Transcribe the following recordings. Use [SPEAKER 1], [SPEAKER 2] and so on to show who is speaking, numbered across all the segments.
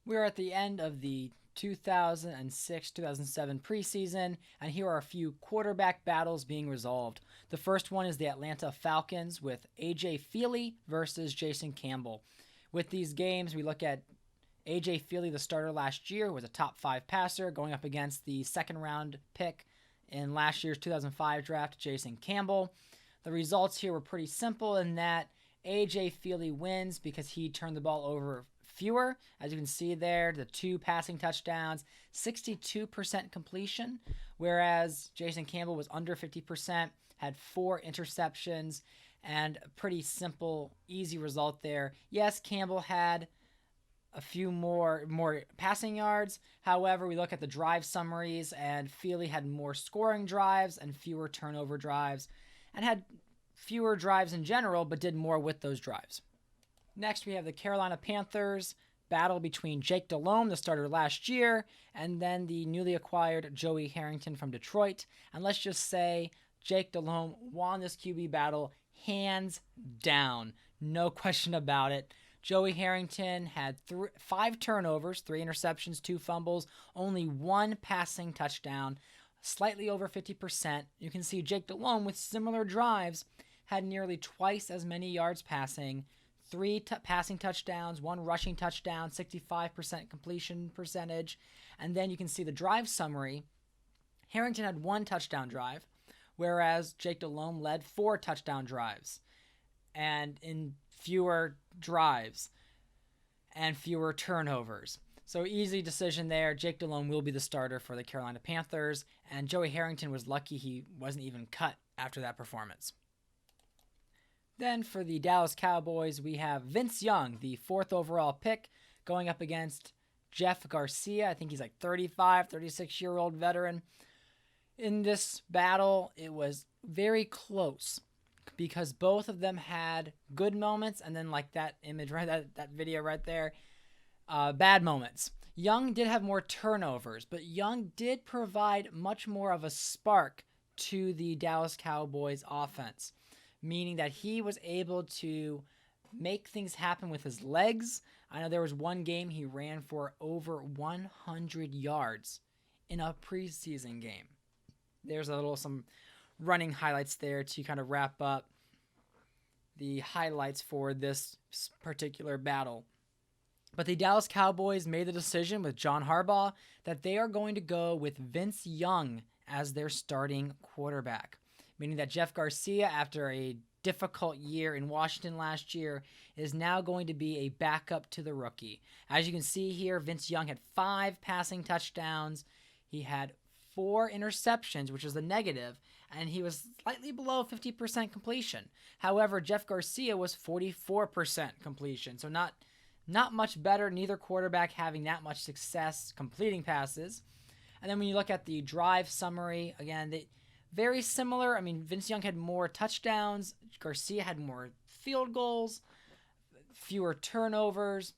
[SPEAKER 1] We're at the end of the 2006-2007 preseason, and here are a few quarterback battles being resolved. The first one is the Atlanta Falcons with A.J. Feely versus Jason Campbell. With these games, we look at A.J. Feely, the starter last year, was a top 5 passer, going up against the second-round pick in last year's 2005 draft, Jason Campbell. The results here were pretty simple in that A.J. Feely wins because he turned the ball over fewer. As you can see there, the 2 passing touchdowns, 62% completion, whereas Jason Campbell was under 50%, had 4 interceptions, and a pretty simple, easy result there. Yes, Campbell had a few more passing yards. However, we look at the drive summaries, and Feely had more scoring drives and fewer turnover drives, and had fewer drives in general, but did more with those drives. Next, we have the Carolina Panthers battle between Jake Delhomme, the starter last year, and then the newly acquired Joey Harrington from Detroit. And let's just say Jake Delhomme won this QB battle hands down. No question about it. Joey Harrington had 5 turnovers, 3 interceptions, 2 fumbles, only 1 passing touchdown, slightly over 50%. You can see Jake Delhomme with similar drives had nearly twice as many yards passing, 3 passing touchdowns, 1 rushing touchdown, 65% completion percentage. And then you can see the drive summary. Harrington had 1 touchdown drive, whereas Jake Delhomme led 4 touchdown drives and in fewer drives and fewer turnovers. So easy decision there. Jake Delhomme will be the starter for the Carolina Panthers, and Joey Harrington was lucky he wasn't even cut after that performance. Then for the Dallas Cowboys, we have Vince Young, the 4th overall pick, going up against Jeff Garcia. I think he's like 35, 36-year-old veteran. In this battle, it was very close because both of them had good moments, and then like that image, right, that video right there, bad moments. Young did have more turnovers, but Young did provide much more of a spark to the Dallas Cowboys offense, meaning that he was able to make things happen with his legs. I know there was one game he ran for over 100 yards in a preseason game. There's some running highlights there to kind of wrap up the highlights for this particular battle. But the Dallas Cowboys made the decision with John Harbaugh that they are going to go with Vince Young as their starting quarterback, meaning that Jeff Garcia, after a difficult year in Washington last year, is now going to be a backup to the rookie. As you can see here, Vince Young had 5 passing touchdowns. He had 4 interceptions, which is the negative, and he was slightly below 50% completion. However, Jeff Garcia was 44% completion, so not much better, neither quarterback having that much success completing passes. And then when you look at the drive summary, again, very similar. I mean, Vince Young had more touchdowns. Garcia had more field goals, fewer turnovers.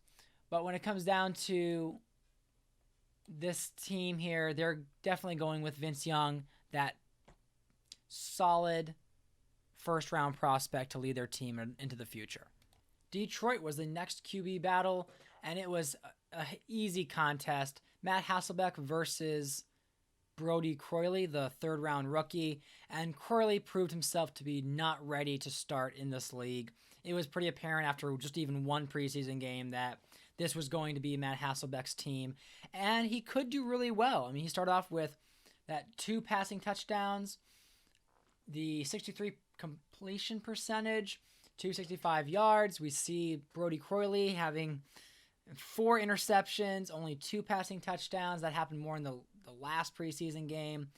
[SPEAKER 1] But when it comes down to this team here, they're definitely going with Vince Young, that solid first-round prospect to lead their team into the future. Detroit was the next QB battle, and it was an easy contest. Matt Hasselbeck versus Brody Croyley, the 3rd-round rookie, and Croyley proved himself to be not ready to start in this league. It was pretty apparent after just even one preseason game that this was going to be Matt Hasselbeck's team, and he could do really well. I mean, he started off with that 2 passing touchdowns, the 63 completion percentage, 265 yards. We see Brody Croyley having 4 interceptions, only 2 passing touchdowns. That happened more in the last preseason game.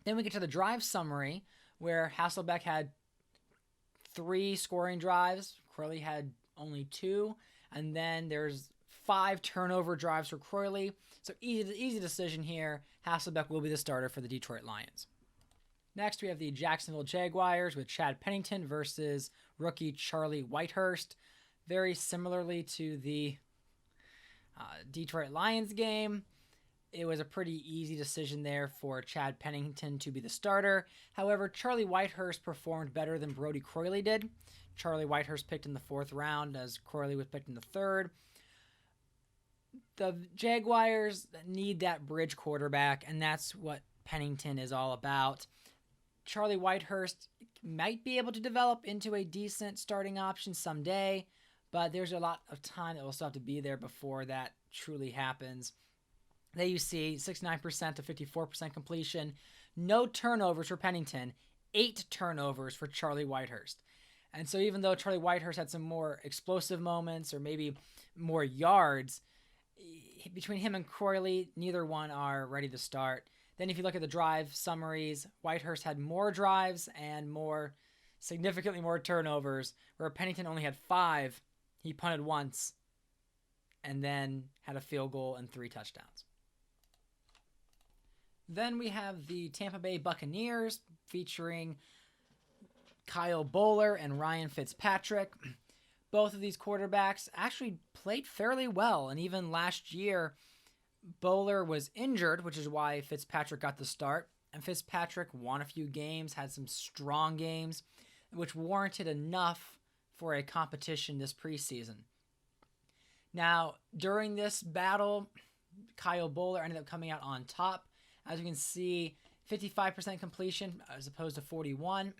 [SPEAKER 1] Then we get to the drive summary, where Hasselbeck had 3 scoring drives. Croyley had only 2. And then there's 5 turnover drives for Croyley. So easy decision here. Hasselbeck will be the starter for the Detroit Lions. Next, we have the Jacksonville Jaguars with Chad Pennington versus rookie Charlie Whitehurst. Very similarly to the Detroit Lions game, it was a pretty easy decision there for Chad Pennington to be the starter. However, Charlie Whitehurst performed better than Brody Croyley did. Charlie Whitehurst picked in the 4th round, as Croyley was picked in the 3rd. The Jaguars need that bridge quarterback, and that's what Pennington is all about. Charlie Whitehurst might be able to develop into a decent starting option someday, but there's a lot of time that will still have to be there before that truly happens. There you see 69% to 54% completion. No turnovers for Pennington. 8 turnovers for Charlie Whitehurst. And so even though Charlie Whitehurst had some more explosive moments or maybe more yards, between him and Croyley, neither one are ready to start. Then if you look at the drive summaries, Whitehurst had more drives and significantly more turnovers, where Pennington only had 5. He punted once and then had a field goal and 3 touchdowns. Then we have the Tampa Bay Buccaneers featuring Kyle Bowler and Ryan Fitzpatrick. Both of these quarterbacks actually played fairly well, and even last year, Bowler was injured, which is why Fitzpatrick got the start, and Fitzpatrick won a few games, had some strong games, which warranted enough for a competition this preseason. Now, during this battle, Kyle Bowler ended up coming out on top. As you can see, 55% completion as opposed to 41%,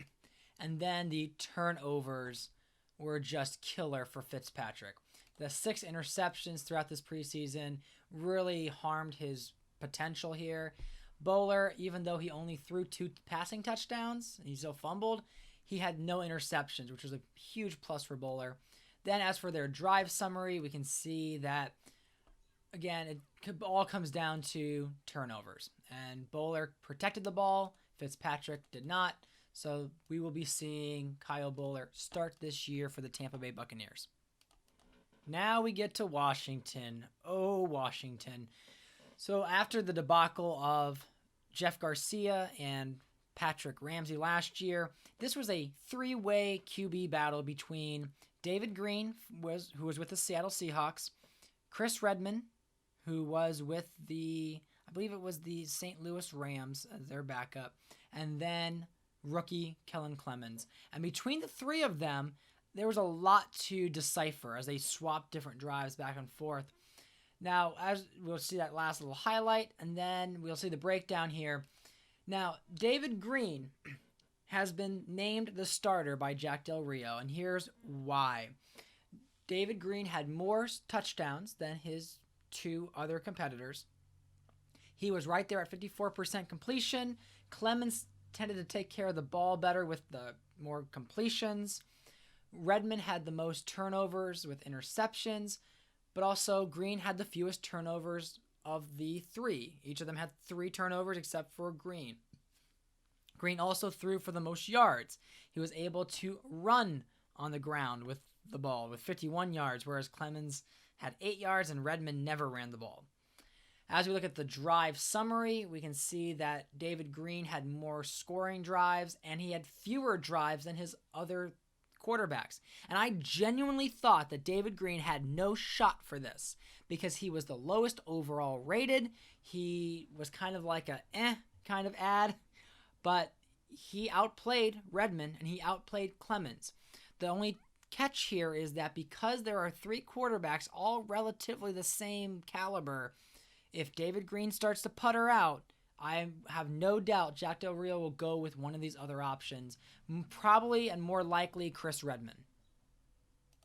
[SPEAKER 1] and then the turnovers were just killer for Fitzpatrick. The 6 interceptions throughout this preseason really harmed his potential here. Bowler, even though he only threw 2 passing touchdowns, and he still fumbled, he had no interceptions, which was a huge plus for Bowler. Then as for their drive summary, we can see that, again, it all comes down to turnovers. And Bowler protected the ball, Fitzpatrick did not. So we will be seeing Kyle Bowler start this year for the Tampa Bay Buccaneers. Now we get to Washington. Oh, Washington. So after the debacle of Jeff Garcia and Patrick Ramsey last year, this was a 3-way QB battle between David Green, who was with the Seattle Seahawks, Chris Redman, who was with I believe it was the St. Louis Rams as their backup, and then rookie Kellen Clemens. And between the 3 of them, there was a lot to decipher as they swapped different drives back and forth. Now, as we'll see that last little highlight, and then we'll see the breakdown here. Now, David Green has been named the starter by Jack Del Rio, and here's why. David Green had more touchdowns than his 2 other competitors. He was right there at 54% completion. Clemens tended to take care of the ball better with the more completions. Redmond had the most turnovers with interceptions, but also Green had the fewest turnovers of the 3. Each of them had 3 turnovers except for Green. Green also threw for the most yards. He was able to run on the ground with the ball with 51 yards, whereas Clemens had 8 yards and Redmond never ran the ball. As we look at the drive summary, we can see that David Green had more scoring drives and he had fewer drives than his other quarterbacks. And I genuinely thought that David Green had no shot for this because he was the lowest overall rated. He was kind of like a kind of ad, but he outplayed Redmond and he outplayed Clemens. The only catch here is that because there are 3 quarterbacks, all relatively the same caliber, if David Green starts to putter out, I have no doubt Jack Del Rio will go with one of these other options, probably and more likely Chris Redman.